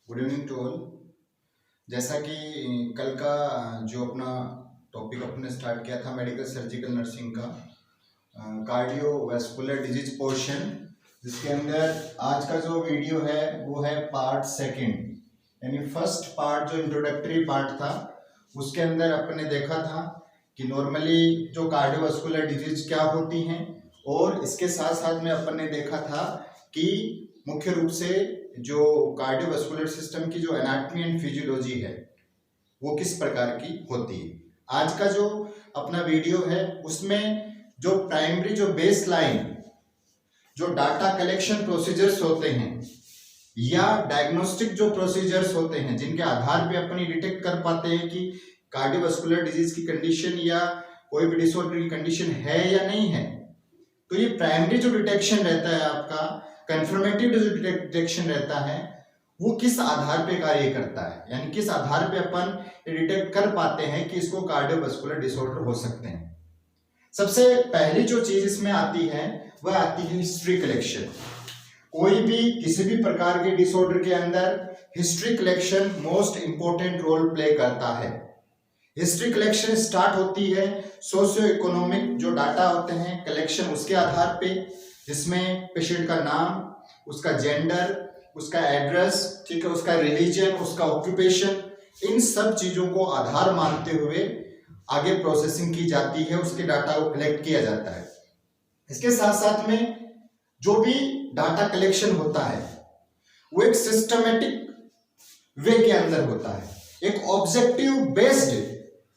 Good evening to all. जैसा कि कल का जो अपना टॉपिक अपने स्टार्ट किया था मेडिकल सर्जिकल नर्सिंग का कार्डियोवैस्कुलर डिजीज पोर्शन, जिसके अंदर आज का जो वीडियो है वो है पार्ट सेकंड। यानी फर्स्ट पार्ट जो इंट्रोडक्टरी पार्ट था उसके अंदर अपन ने देखा था कि नॉर्मली जो कार्डियोवैस्कुलर डिजीज क्या होती हैं, और इसके साथ साथ में अपन ने देखा था कि मुख्य रूप से जो कार्डियोवैस्कुलर सिस्टम की जो एनाटॉमी एंड फिजियोलॉजी है वो किस प्रकार की होती है। आज का जो अपना वीडियो है उसमें जो प्राइमरी जो बेस लाइन जो डाटा कलेक्शन प्रोसीजर्स होते हैं या डायग्नोस्टिक जो प्रोसीजर्स होते हैं जिनके आधार पे अपन डिटेक्ट कर पाते हैं कि कार्डियोवैस्कुलर डिजीज की कंडीशन या कोई भी डिसऑर्डर की कंडीशन है या नहीं है, तो ये प्राइमरी जो डिटेक्शन रहता है आपका कंफर्मेटिव जो डिटेक्शन रहता है वो किस आधार पे कार्य करता है, यानी किस आधार पे अपन डिटेक्ट कर पाते हैं कि इसको कार्डियोवैस्कुलर डिसऑर्डर हो सकते हैं। सबसे पहली जो चीज इसमें आती है वह आती है हिस्ट्री कलेक्शन। कोई भी किसी भी प्रकार के डिसऑर्डर के अंदर history collection most important role play करता है। हिस्ट्री कलेक्शन स्टार्ट होती है सोशियो इकोनॉमिक जो डाटा होते हैं कलेक्शन उसके आधार पे, जिसमें पेशेंट का नाम, उसका जेंडर, उसका एड्रेस, ठीक है, उसका रिलीजन, उसका ऑक्यूपेशन, इन सब चीजों को आधार मानते हुए आगे प्रोसेसिंग की जाती है, उसके डाटा को कलेक्ट किया जाता है। इसके साथ साथ में जो भी डाटा कलेक्शन होता है वो एक सिस्टमेटिक वे के अंदर होता है, एक ऑब्जेक्टिव बेस्ड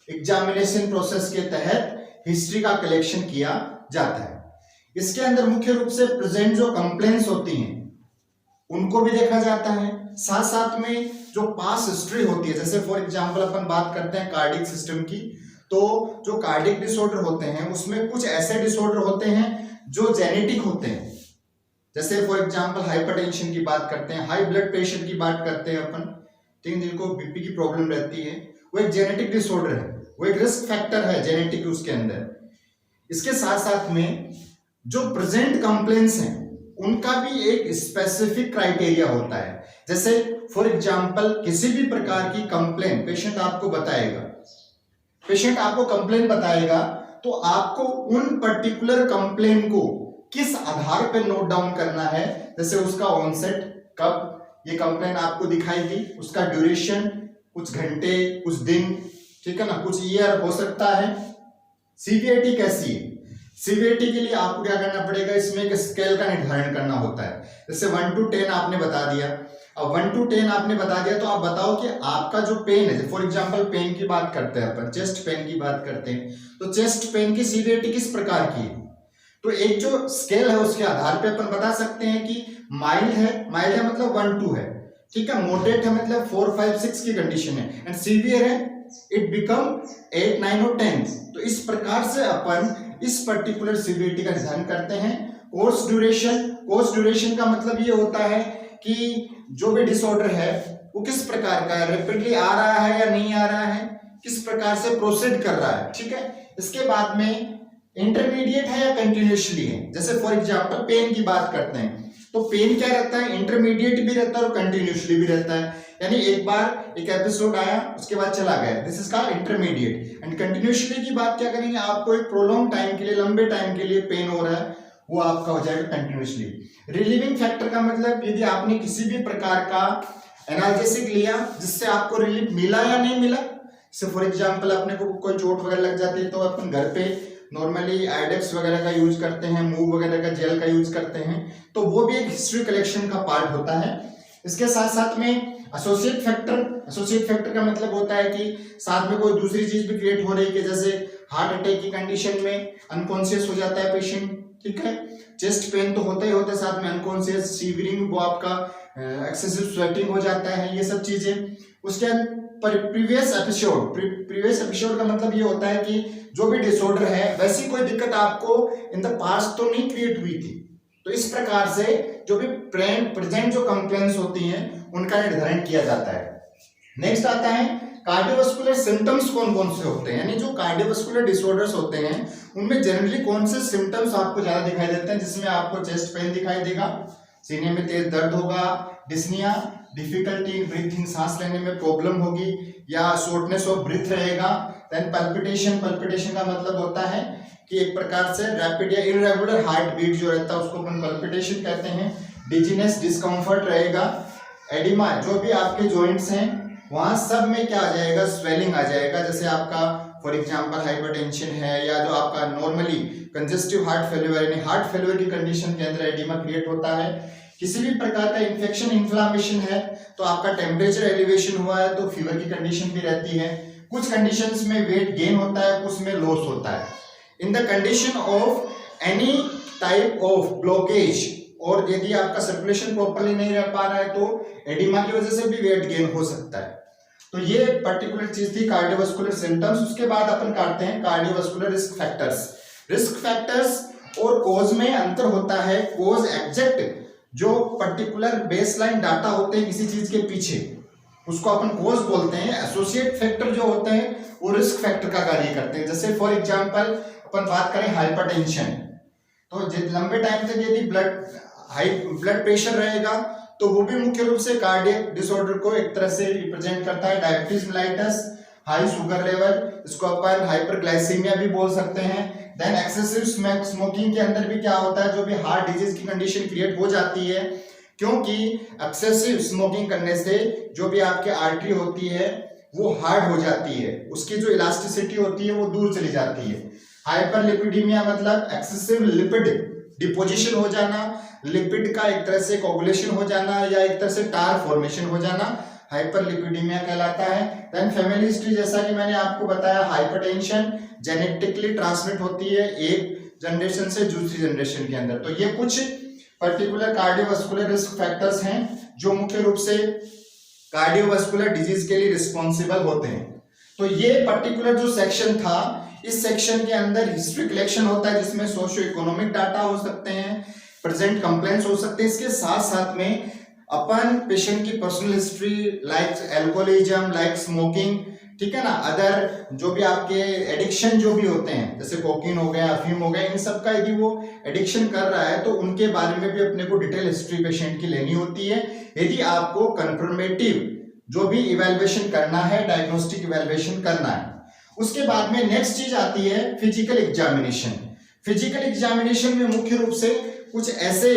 एग्जामिनेशन प्रोसेस के तहत हिस्ट्री का कलेक्शन किया जाता है। इसके अंदर मुख्य रूप से प्रेजेंट जो कंप्लेंट्स होती हैं उनको भी देखा जाता है, साथ साथ में जो पास हिस्ट्री होती है, जैसे फॉर एग्जांपल अपन बात करते हैं कार्डियक सिस्टम की, तो जो कार्डियक डिसऑर्डर होते हैं उसमें कुछ ऐसे डिसऑर्डर होते हैं जो जेनेटिक होते हैं, जैसे फॉर एग्जांपल हाइपरटेंशन की बात करते हैं, हाई ब्लड प्रेशर की बात करते हैं अपन, ठीक है, जिनको बीपी की प्रॉब्लम रहती है, वो एक जेनेटिक डिसऑर्डर है, वो एक रिस्क फैक्टर है जेनेटिक उसके अंदर। इसके साथ साथ में जो प्रेजेंट कंप्लेंट्स हैं उनका भी एक स्पेसिफिक क्राइटेरिया होता है। जैसे फॉर एग्जांपल किसी भी प्रकार की कंप्लेंट पेशेंट आपको बताएगा, तो आपको उन पर्टिकुलर कंप्लेंट को किस आधार पर नोट डाउन करना है, जैसे उसका ऑनसेट कब ये कंप्लेंट आपको दिखाई दी, उसका ड्यूरेशन कुछ घंटे, कुछ दिन, ठीक है ना, कुछ ईयर हो सकता है, सीवियरिटी कैसी है। सीवियरिटी के लिए आपको क्या करना पड़ेगा, इसमें एक स्केल का निर्धारण करना होता है। जैसे 1 to 10 आपने बता दिया, अब 1 to 10 आपने बता दिया तो आप बताओ कि आपका जो पेन है, फॉर एग्जांपल पेन की बात करते हैं अपन, चेस्ट पेन की बात करते हैं, तो चेस्ट पेन की सीवियरिटी किस प्रकार की है, तो एक जो स्केल है उसके आधार पे अपन बता सकते हैं कि माइल्ड है मतलब 1-2 है, ठीक है, मॉडरेट है मतलब 4-5-6 की कंडीशन है, एंड सीवियर है इट बिकम 8-9 और 10। तो इस प्रकार से अपन इस पर्टिकुलर सीवियरिटी का निर्धारण करते हैं। कोर्स ड्यूरेशन का मतलब ये होता है कि जो भी डिसऑर्डर है वो किस प्रकार का है, रैपिडली आ रहा है या नहीं आ रहा है, किस प्रकार से प्रोसीड कर रहा है, ठीक है। इसके बाद में इंटरमीडिएट है या कंटिन्यूअसली है, जैसे फॉर एग्जांपल पेन की बात करते हैं तो पेन क्या रहता है, इंटरमीडिएट भी रहता है और कंटिन्यूअसली भी रहता है, यानी एक बार एक एपिसोड आया उसके बाद चला गया, this is called intermediate. And continuously की बात क्या करेंगे, आपको एक प्रोलॉन्ग टाइम के लिए, लंबे टाइम के लिए पेन हो रहा है, वो आपका हो जाएगा कंटिन्यूअसली। रिलीविंग फैक्टर का मतलब यदि आपने किसी भी प्रकार का एनाल्जेसिक लिया जिससे आपको रिलीफ मिला या नहीं मिला, जैसे फॉर एग्जांपल अपने को कोई चोट वगैरह लग जाती है तो अपन घर पे नॉर्मली आइडेक्स वगैरह का यूज करते हैं, मूव वगैरह का जेल का यूज करते हैं, तो वो भी एक हिस्ट्री कलेक्शन का पार्ट होता है। इसके साथ साथ में एसोसिएट फैक्टर का मतलब होता है कि साथ में कोई दूसरी चीज भी क्रिएट हो रही है, जैसे हार्ट अटैक की कंडीशन में अनकॉन्शियस हो जाता है पेशेंट, ठीक है, चेस्ट पेन तो होता ही होता है, साथ में अनकॉन्शियस, सीवरिंग, वो आपका एक्सेसिव स्वेटिंग हो जाता है, ये सब चीजें। उसके प्रीवियस एपिसोड का मतलब ये होता है कि जो भी डिसऑर्डर है वैसी कोई दिक्कत आपको इन द पास्ट तो नहीं क्रिएट हुई थी, तो इस प्रकार से जो भी प्रेजेंट जो कंप्लेंट्स होती हैं उनका निर्धारण किया जाता है। नेक्स्ट आता है कार्डियोवैस्कुलर सिम्टम्स कौन कौन से होते हैं, यानी जो कार्डियोवैस्कुलर डिसऑर्डर्स होते हैं उनमें जनरली कौन से सिम्टम्स आपको ज्यादा दिखाई देते हैं, जिसमें आपको चेस्ट पेन दिखाई देगा, सीने में तेज दर्द होगा, डिस्निया डिफिकल्टी इन ब्रीथिंग, सांस लेने में प्रॉब्लम होगी या शॉर्टनेस ऑफ ब्रीथ रहेगा। देन पल्पिटेशन, पल्पिटेशन का मतलब होता है कि एक प्रकार से रैपिड या इररेगुलर हार्ट बीट जो रहता है उसको अपन पल्पिटेशन कहते हैं। डिजीनेस, डिस्कम्फर्ट रहेगा। एडिमा, जो भी आपके जॉइंट्स हैं वहां सब में क्या आ जाएगा, स्वेलिंग आ जाएगा। जैसे आपका फॉर एग्जांपल हाइपरटेंशन है या जो आपका नॉर्मली कंजेस्टिव हार्ट फेल्यूर यानी हार्ट फेल्यूर की कंडीशन के अंदर एडिमा क्रिएट होता है। किसी भी प्रकार का इन्फेक्शन, इन्फ्लामेशन है तो आपका टेम्परेचर एलिवेशन हुआ है तो फीवर की कंडीशन भी रहती है। कुछ कंडीशंस में वेट गेन होता है, कुछ में लॉस होता है। In the condition of any type of blockage, और यदि आपका सर्कुलेशन प्रॉपर्ली नहीं रह पा रहा है तो एडिमा की वजह से भी वेट गेन हो सकता है। तो ये पर्टिकुलर चीज थी कार्डियोवास्कुलर सिम्टम्स। उसके बाद अपन काटते हैं cardiovascular risk factors. Risk factors और कोज में अंतर होता है। कोज एग्जैक्ट जो पर्टिकुलर बेसलाइन डाटा होते हैं किसी चीज के पीछे उसको अपन कोज बोलते हैं। एसोसिएट फैक्टर जो होते हैं वो रिस्क फैक्टर का कार्य करते हैं। जैसे फॉर एग्जांपल अपन बात करें हाइपरटेंशन, तो लंबे टाइम तक यदि ब्लड प्रेशर रहेगा तो वो भी मुख्य रूप से कार्डियक डिसऑर्डर को एक तरह से रिप्रेजेंट करता है। Diabetes mellitus, high sugar level, इसको अपन हाइपरग्लाइसीमिया भी बोल सकते हैं। देन एक्सेसिव स्मोकिंग के अंदर भी क्या होता है, जो भी हार्ट डिजीज की कंडीशन क्रिएट हो जाती है, क्योंकि एक्सेसिव स्मोकिंग करने से जो भी आपके आर्टरी होती है वो हार्ड हो जाती है, उसकी जो इलास्टिसिटी होती है वो दूर चली जाती है। हाइपरलिपिडीमिया मतलब एक्सेसिव लिपिड डिपोजिशन हो जाना, लिपिड का एक तरह से कोगुलेशन हो जाना या एक तरह से टार फॉर्मेशन हो जाना, हाइपरलिपिडीमिया कहलाता है। देन फैमिली हिस्ट्री, जैसा कि मैंने आपको बताया हाइपरटेंशन जेनेटिकली ट्रांसमिट होती है एक जनरेशन से दूसरी जनरेशन के अंदर। तो ये कुछ पर्टिकुलर कार्डियोवास्कुलर रिस्क फैक्टर्स हैं जो मुख्य रूप से कार्डियोवास्कुलर डिजीज के लिए रिस्पॉन्सिबल होते हैं। तो ये पर्टिकुलर जो सेक्शन था, इस सेक्शन के अंदर हिस्ट्री कलेक्शन होता है जिसमें सोशियो इकोनॉमिक डाटा हो सकते हैं, प्रेजेंट कंप्लेंट्स हो सकते हैं। इसके साथ साथ में अपन पेशेंट की personal history like alcoholism, like smoking, ठीक है ना, अदर जो भी आपके एडिक्शन जो भी होते हैं जैसे कोकीन हो गया, अफीम हो गया, इन सब का यदि वो एडिक्शन कर रहा है तो उनके बारे में भी अपने को डिटेल हिस्ट्री पेशेंट की लेनी होती है यदि आपको कंफर्मेटिव जो भी इवैल्यूएशन करना है, डायग्नोस्टिक इवैल्यूएशन करना है। उसके बाद में नेक्स्ट चीज आती है फिजिकल एग्जामिनेशन। फिजिकल एग्जामिनेशन में मुख्य रूप से कुछ ऐसे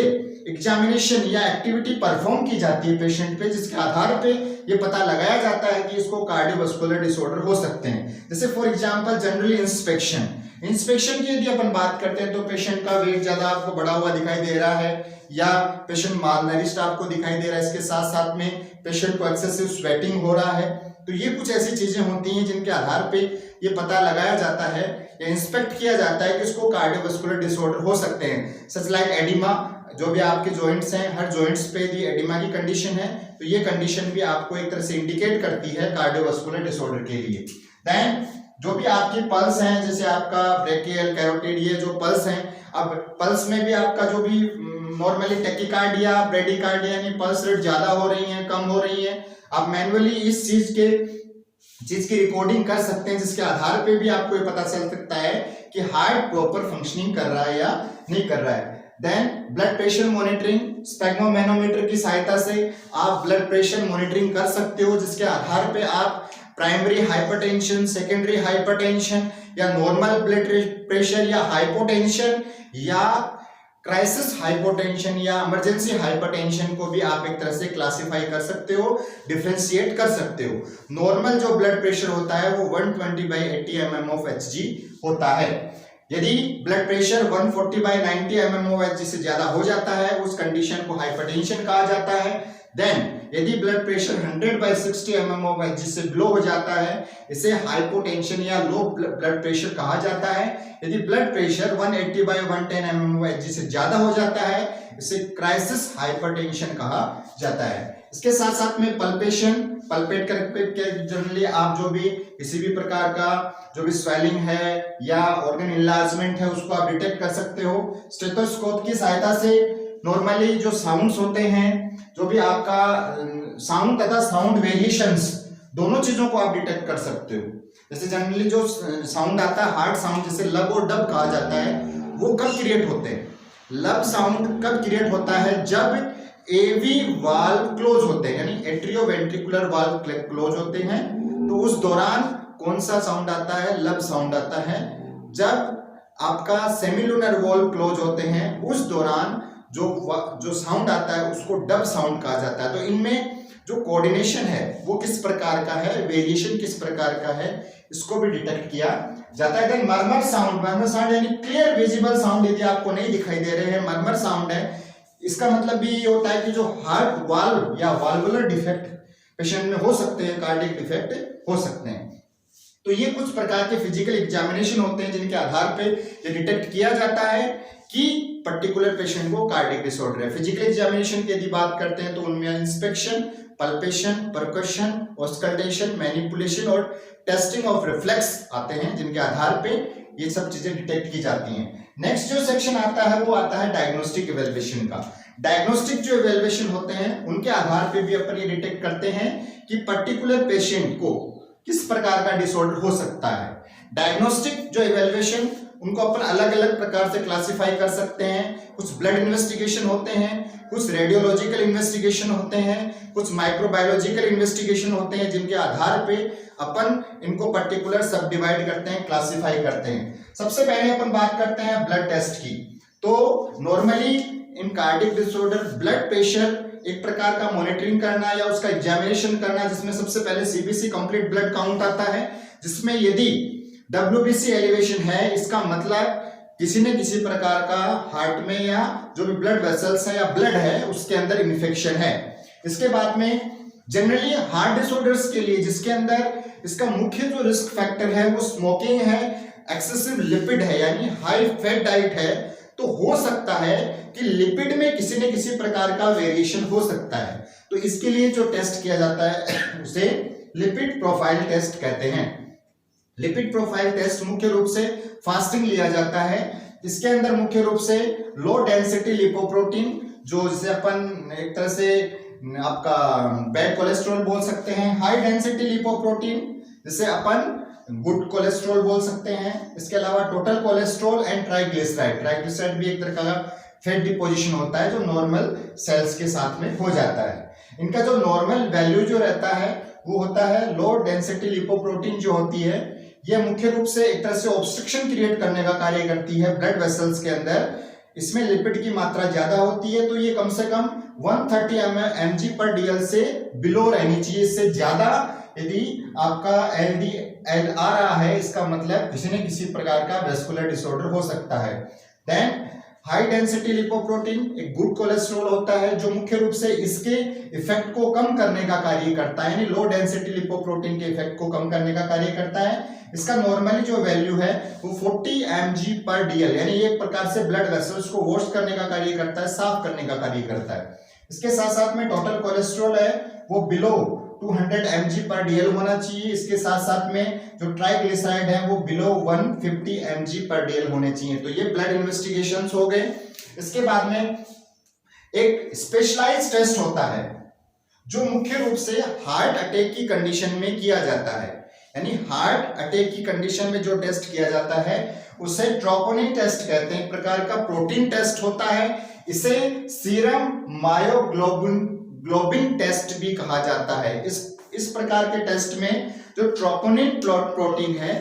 एग्जामिनेशन या एक्टिविटी परफॉर्म की जाती है पेशेंट पे जिसके आधार पे ये पता लगाया जाता है कि इसको कार्डियोवास्कुलर डिसऑर्डर हो सकते हैं। जैसे for example generally inspection, inspection की यदि अपन बात करते हैं तो पेशेंट का वेट ज्यादा आपको बढ़ा हुआ दिखाई दे रहा है या पेशेंट मालनरिश्ड आपको दिखाई दे रहा है, इसके साथ साथ में पेशेंट को एक्सेसिव स्वेटिंग हो रहा है, तो ये कुछ ऐसी चीजें होती हैं जिनके आधार पे ये पता लगाया जाता है या इंस्पेक्ट किया जाता है कि इसको कार्डियोवास्कुलर डिसऑर्डर हो सकते हैं। सच लाइक एडिमा, जो भी आपके जॉइंट्स हैं हर जॉइंट्स पे यदि एडिमा की कंडीशन है तो ये कंडीशन भी आपको एक तरह से इंडिकेट करती है कार्डियोवास्कुलर डिसऑर्डर के लिए। देन जो भी आपकी पल्स हैं, जैसे आपका ब्रेकियल, कैरोटिड, ये जो पल्स हैं, अब पल्स में भी आपका जो भी नॉर्मली टेकिकार्डिया, ब्रेडिकार्डिया यानी पल्स रेट ज्यादा हो रही है, कम हो रही है, आप मैन्युअली इस चीज की रिकॉर्डिंग कर सकते हैं जिसके आधार पे भी आपको ये पता चल सकता है कि हार्ट प्रॉपर फंक्शनिंग कर रहा है या नहीं कर रहा है। देन ब्लड प्रेशर मॉनिटरिंग, स्पेग्मोमैनोमीटर की सहायता से आप ब्लड प्रेशर मॉनिटरिंग कर सकते हो जिसके आधार पे आप प्राइमरी हाइपरटेंशन, सेकेंडरी हाइपरटेंशन या नॉर्मल ब्लड प्रेशर या हाइपोटेंशन या क्राइसिस हाइपोटेंशन या इमरजेंसी हाइपरटेंशन को भी आप एक तरह से क्लासिफाई कर सकते हो, डिफरेंशिएट कर सकते हो। नॉर्मल जो ब्लड प्रेशर होता है वो 120/80 mm of Hg होता है। यदि blood pressure 140/90 mm of Hg से ज्यादा हो जाता है उस कंडीशन को हाइपरटेंशन कहा जाता है। देन यदि blood pressure 100/60 mm of Hg से लो हो जाता है इसे हाइपोटेंशन या लो ब्लड प्रेशर कहा जाता है। यदि blood pressure 180/110 mm of Hg से ज्यादा हो जाता है इसे क्राइसिस हाइपरटेंशन कहा जाता है। इसके साथ साथ में पल्पेट करके जनरली आप जो भी किसी भी प्रकार का जो भी स्वेलिंग है या ऑर्गन इनलार्जमेंट है उसको आप डिटेक्ट कर सकते हो। स्टेथोस्कोप की सहायता से नॉर्मली जो साउंड्स होते हैं, जो भी आपका साउंड तथा साउंड वेरिएशंस, दोनों चीजों को आप डिटेक्ट कर सकते हो। जैसे जनरली जो साउंड आता है हार्ड साउंड, जैसे लब और डब कहा जाता है, वो कब क्रिएट होते हैं, लब साउंड कब क्रिएट होता है? जब एवी वाल्व क्लोज होते हैं, यानी एट्रियोवेंट्रिकुलर वाल्व क्लोज होते हैं, तो उस दौरान कौन सा साउंड आता है? लब साउंड आता है। जब आपका सेमिलुनर वाल्व क्लोज होते हैं उस दौरान जो साउंड आता है उसको डब साउंड कहा जाता है। तो इनमें जो कोऑर्डिनेशन है वो किस प्रकार का है, वेरिएशन किस प्रकार का है, इसको भी डिटेक्ट किया जाता है। देन मर्मर साउंड यानी क्लियर विजिबल साउंड यदि आपको नहीं दिखाई दे रहे हैं, मर्मर साउंड है, इसका मतलब भी ये होता है कि जो हार्ट वाल्व या वाल्वुलर डिफेक्ट पेशेंट में हो सकते हैं, कार्डियक डिफेक्ट हो सकते हैं। तो ये कुछ प्रकार के फिजिकल एग्जामिनेशन होते हैं जिनके आधार पे ये डिटेक्ट किया जाता है कि पर्टिकुलर पेशेंट को कार्डियक डिसऑर्डर है। फिजिकल एग्जामिनेशन की यदि बात करते हैं तो उनमें inspection, palpation, percussion, auscultation, manipulation और टेस्टिंग ऑफ रिफ्लेक्स आते हैं जिनके आधार पे ये सब चीजें डिटेक्ट की जाती हैं। नेक्स्ट जो सेक्शन आता है वो आता है डायग्नोस्टिक इवैल्यूएशन का। डायग्नोस्टिक जो इवैल्यूएशन होते हैं उनके आधार पे भी अपन ये डिटेक्ट करते हैं कि पर्टिकुलर पेशेंट को किस प्रकार का डिसऑर्डर हो सकता है। डायग्नोस्टिक जो इवैल्यूएशन उनको अपन अलग अलग प्रकार से क्लासिफाई कर सकते हैं। कुछ ब्लड इन्वेस्टिगेशन होते हैं, कुछ रेडियोलॉजिकल इन्वेस्टिगेशन होते हैं, कुछ माइक्रोबायोलॉजिकल इन्वेस्टिगेशन होते हैं जिनके आधार पे अपन इनको पर्टिकुलर सब डिवाइड करते हैं, क्लासिफाई करते हैं। सबसे पहले अपन बात करते हैं ब्लड टेस्ट की। तो normally in cardiac disorder blood pressure एक प्रकार का मॉनिटरिंग करना या उसका एग्जामिनेशन करना, जिसमें सबसे पहले सीबीसी कंप्लीट ब्लड काउंट आता है, जिसमें यदि WBC एलिवेशन है इसका मतलब किसी न किसी प्रकार का हार्ट में या जो भी ब्लड वेसल्स है या ब्लड है उसके अंदर इन्फेक्शन है। इसके बाद में जनरली हार्ट डिसऑर्डर्स के लिए जिसके अंदर इसका मुख्य जो रिस्क फैक्टर है वो स्मोकिंग है, एक्सेसिव लिपिड है यानी हाई फैट डाइट है, तो हो सकता है कि लिपिड में किसी न किसी प्रकार का वेरिएशन हो सकता है। तो इसके लिए जो टेस्ट किया जाता है उसे लिपिड प्रोफाइल टेस्ट कहते हैं। लिपिड प्रोफाइल टेस्ट मुख्य रूप से फास्टिंग लिया जाता है। इसके अंदर मुख्य रूप से लो डेंसिटी लिपोप्रोटीन, जो जिसे अपन एक तरह से आपका बैड कोलेस्ट्रॉल बोल सकते हैं, हाई डेंसिटी लिपोप्रोटीन जिसे अपन गुड कोलेस्ट्रॉल बोल सकते हैं। इसके अलावा total cholesterol and triglyceride, triglyceride भी एक तरह का फैट डिपोजिशन होता है जो नॉर्मल सेल्स के साथ में हो जाता है। इनका जो नॉर्मल वैल्यू जो रहता है वो होता है लो डेंसिटी लिपोप्रोटीन जो होती है, यह मुख्य रूप से एक तरह से ऑब्स्ट्रक्शन क्रिएट करने का कार्य करती है ब्लड वेसल्स के अंदर। इसमें लिपिड की मात्रा ज्यादा होती है, तो ये कम से कम 130 mg/dl से बिलो रहनी चाहिए। इससे ज्यादा यदि आपका LDL आ रहा है इसका मतलब किसी न किसी प्रकार का वेस्कुलर डिसऑर्डर हो सकता है। देन हाई डेंसिटी लिपोप्रोटीन एक गुड कोलेस्ट्रॉल होता है जो मुख्य रूप से इसके इफेक्ट को कम करने का कार्य करता है, यानी लो डेंसिटी लिपोप्रोटीन के इफेक्ट को कम करने का कार्य करता है। इसका नॉर्मली जो वैल्यू है वो 40 mg/dl, यानी एक प्रकार से ब्लड वेसल्स को वॉश करने का कार्य करता है, साफ करने का कार्य करता है। इसके साथ साथ में टोटल कोलेस्ट्रॉल है वो बिलो 200 mg/dl होना चाहिए। इसके साथ साथ में जो ट्राइग्लिसराइड है वो बिलो 150 mg/dl होने चाहिए। तो ये ब्लड इन्वेस्टिगेशंस हो गए। इसके बाद में एक स्पेशलाइज्ड टेस्ट होता है जो मुख्य रूप से हार्ट अटैक की कंडीशन में किया जाता है, यानी हार्ट अटैक की कंडीशन में जो टेस्ट किया जाता है उसे ट्रोपोनिन टेस्ट कहते हैं। एक प्रकार का प्रोटीन टेस्ट होता है, इसे सीरम मायोग्लोबिन टेस्ट भी कहा जाता है। इस प्रकार के टेस्ट में जो ट्रोपोनिन प्रोटीन है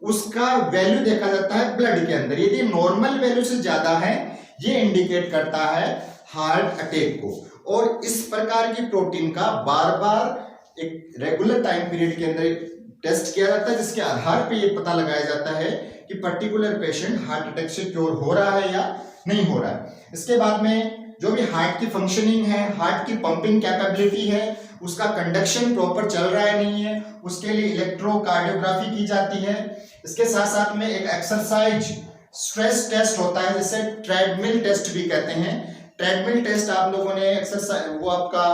उसका वैल्यू देखा जाता है ब्लड के अंदर। यदि नॉर्मल वैल्यू से ज्यादा है ये इंडिकेट करता है हार्ट अटैक को, और इस प्रकार की प्रोटीन का बार बार एक रेगुलर टाइम पीरियड के अंदर टेस्ट किया जाता है, जिसके आधार पे ये पता लगाया जाता है कि पर्टिकुलर पेशेंट हार्ट अटैक से क्योर हो रहा है या नहीं हो रहा है। इसके बाद में जो भी हार्ट की फंक्शनिंग है, हार्ट की पंपिंग कैपेबिलिटी है, उसका कंडक्शन प्रॉपर चल रहा है नहीं है, उसके लिए इलेक्ट्रोकार्डियोग्राफी की जाती है। इसके साथ साथ में एक एक्सरसाइज स्ट्रेस टेस्ट होता है जिसे ट्रेडमिल टेस्ट भी कहते हैं। ट्रेडमिल टेस्ट आप लोगों ने एक्सरसाइज वो आपका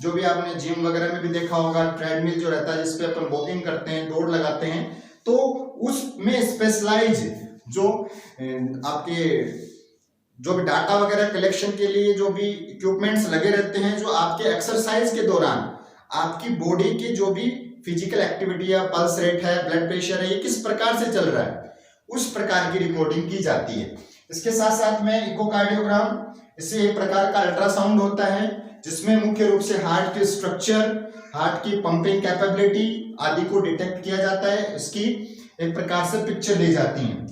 जो भी आपने जिम वगैरह में भी देखा होगा, ट्रेडमिल जो रहता है जिसपे अपन वॉकिंग करते हैं, दौड़ लगाते हैं, तो उसमें स्पेशलाइज जो आपके जो भी डाटा वगैरह कलेक्शन के लिए जो भी इक्विपमेंट्स लगे रहते हैं, जो आपके एक्सरसाइज के दौरान आपकी बॉडी की जो भी फिजिकल एक्टिविटी है, पल्स रेट है, ब्लड प्रेशर है, ये किस प्रकार से चल रहा है उस प्रकार की रिकॉर्डिंग की जाती है। इसके साथ साथ में इकोकार्डियोग्राम, इससे एक प्रकार का अल्ट्रासाउंड होता है जिसमें मुख्य रूप से हार्ट के स्ट्रक्चर, हार्ट की पंपिंग कैपेबिलिटी आदि को डिटेक्ट किया जाता है, इसकी एक प्रकार से पिक्चर ली जाती है।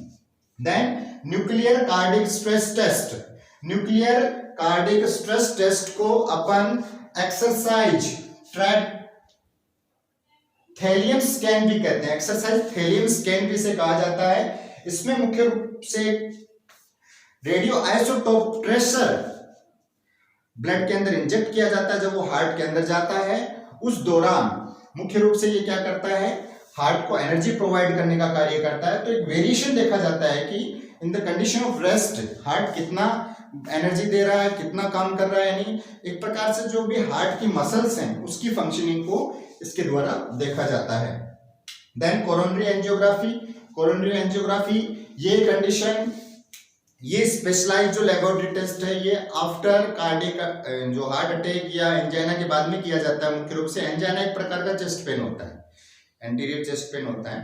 Then nuclear cardiac stress test, nuclear cardiac stress test को अपन एक्सरसाइज थैलियम स्कैन भी कहते हैं, एक्सरसाइज थैलियम स्कैन भी इसे कहा जाता है। इसमें मुख्य रूप से रेडियो आइसोटोप ट्रेसर ब्लड के अंदर इंजेक्ट किया जाता है। जब वो हार्ट के अंदर जाता है उस दौरान मुख्य रूप से ये क्या करता है, हार्ट को एनर्जी प्रोवाइड करने का कार्य करता है। तो एक वेरिएशन देखा जाता है कि in the condition of rest heart कितना एनर्जी दे रहा है, कितना काम कर रहा है, यानी एक प्रकार से जो भी हार्ट की मसल्स हैं उसकी फंक्शनिंग को इसके द्वारा देखा जाता है। Then coronary angiography, coronary angiography ये कंडीशन, ये स्पेशलाइज जो लेबोरेटरी टेस्ट है ये आफ्टर कार्डियक जो हार्ट अटैक या एंजाइना के बाद में किया जाता है। मुख्य रूप से एंजाइना एक प्रकार का चेस्ट पेन होता है, एंटीरियर चेस्ट पेन होता है,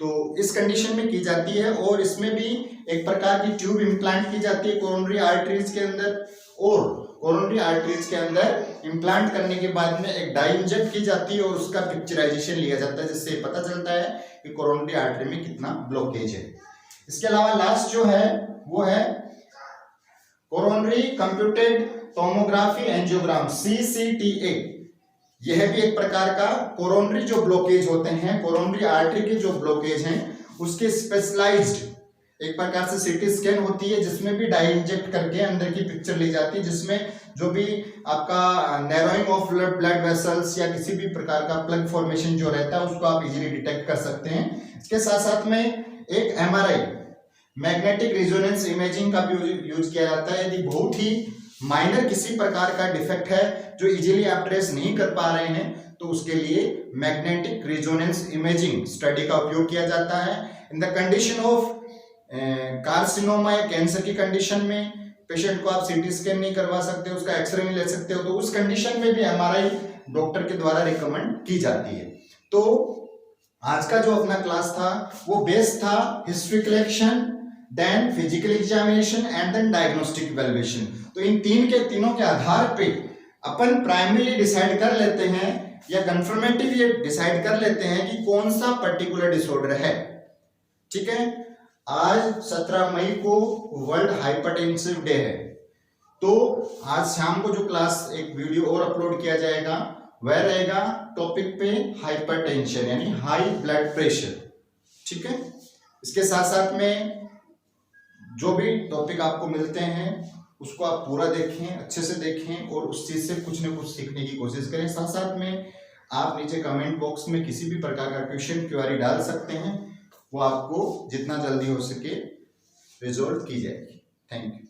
तो इस कंडीशन में की जाती है। और इसमें भी एक प्रकार की ट्यूब इम्प्लांट की जाती है कोरोनरी आर्टरीज के अंदर, और कोरोनरी आर्टरीज के अंदर इम्प्लांट करने के बाद में एक डाई इंजेक्ट की जाती है और उसका पिक्चराइजेशन लिया जाता है, जिससे पता चलता है कि कोरोनरी आर्टरी में कितना ब्लॉकेज है। इसके अलावा लास्ट जो है वो है coronary computed tomography angiogram, CCTA। यह भी एक प्रकार का कोरोनरी जो ब्लॉकेज होते हैं, कोरोनरी आर्टरी के जो ब्लॉकेज हैं उसके स्पेशलाइज्ड एक प्रकार से सीटी स्कैन होती है, जिसमें भी डाई इंजेक्ट करके अंदर की पिक्चर ली जाती है, जिसमें जो भी आपका नैरोइंग ऑफ ब्लड वेसल्स या किसी भी प्रकार का प्लग फॉर्मेशन जो रहता है उसको आप इजीली डिटेक्ट कर सकते हैं। इसके साथ साथ में एक MRI मैग्नेटिक रेजोनेंस इमेजिंग का भी यूज किया जाता है। यदि बहुत ही माइनर किसी प्रकार का डिफेक्ट है जो इजीली आप ट्रेस नहीं कर पा रहे हैं तो उसके लिए मैग्नेटिक रेजोनेंस इमेजिंग स्टडी का उपयोग किया जाता है। In the condition of carcinoma या कैंसर की कंडीशन में पेशेंट को आप सीटी स्कैन नहीं करवा सकते, उसका एक्सरे नहीं ले सकते हो, तो उस कंडीशन में भी MRI डॉक्टर के द्वारा रिकमेंड की जाती है। तो आज का जो अपना क्लास था वो बेस था history collection, then physical examination and then diagnostic evaluation. तो इन तीनों के आधार पे अपन प्राइमरी डिसाइड कर लेते हैं या कंफर्मेटिव ये डिसाइड कर लेते हैं कि कौन सा पर्टिकुलर डिसऑर्डर है। ठीक है, आज 17 मई को वर्ल्ड हाइपरटेंसिव डे है, तो आज शाम को जो क्लास एक वीडियो और अपलोड किया जाएगा वह रहेगा टॉपिक पे हाइपरटेंशन यानी हाई ब्लड प्रेशर। ठीक है, इसके साथ साथ में जो भी टॉपिक आपको मिलते हैं उसको आप पूरा देखें, अच्छे से देखें और उस चीज से कुछ न कुछ सीखने की कोशिश करें। साथ साथ में आप नीचे कमेंट बॉक्स में किसी भी प्रकार का क्वेश्चन क्वेरी डाल सकते हैं, वो आपको जितना जल्दी हो सके रिजॉल्व की जाएगी। Thank you.